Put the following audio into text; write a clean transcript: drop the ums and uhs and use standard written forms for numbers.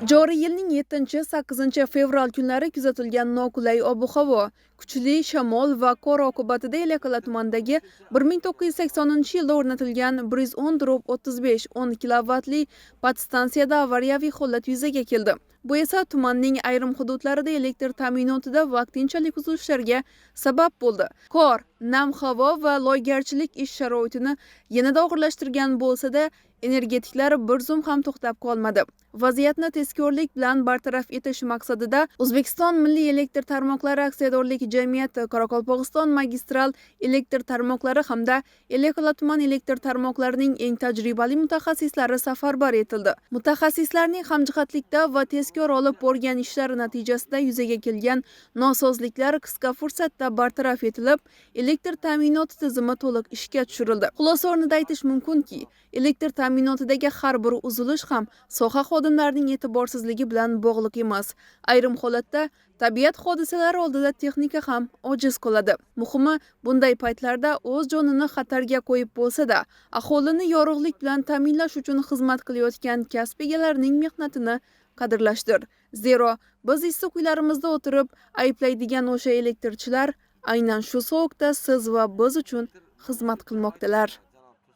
Joriy yilning 7-8 fevral kunlari kuzatilgan noqulay ob-havo, kuchli shamol va qor oqibatida Elakala tumanidagi 1980-yilda o'rnatilgan 110/35 10 kilovatli podstansiyada avariyaviy holat yuzaga keldi. Bu esa tumanning ayrim hududlarida elektr ta'minotida vaqtinchalik uzilishlarga sabab bo'ldi. Qor, nam havo va loygarchilik ish sharoitini yanada og'irlashtirgan bo'lsa-da, energetiklar bir zum ham to'xtab qolmadi. Vaziyatni tezkorlik bilan bartaraf etish maqsadida O'zbekiston Milliy elektr tarmoqlari aksiyadorlik jamiyati, Qoraqalpog'iston magistral elektr tarmoqlari hamda Elakala tuman elektr tarmoqlarining eng tajribali mutaxassislari safarbar etildi. Mutaxassislarning hamjihatlikda va tezkor olib borgan ishlari natijasida yuzaga kelgan nosozliklar qisqa fursatda bartaraf etilib, elektr ta'minoti tizimi to'liq ishga tushirildi. Xulosa o'rnida aytish mumkinki, elektr ta'minotidagi har bir uzilish ham soha xodimlarining e'tiborsizligi bilan bog'liq emas. Ayrim holatda tabiat hodisalari oldida texnika ham ojiz qoladi. Muhimi, bunday paytlarda o'z jonini xatarga qo'yib bo'lsa-da, aholini yorug'lik bilan ta'minlash uchun xizmat qilayotgan kasb egalarining mehnatini qadrlashdir. Zero, biz issiq uylarimizda o'tirib ayblaydigan o'sha elektrchilar aynan shu sovuqda siz va biz uchun xizmat qilmoqdalar.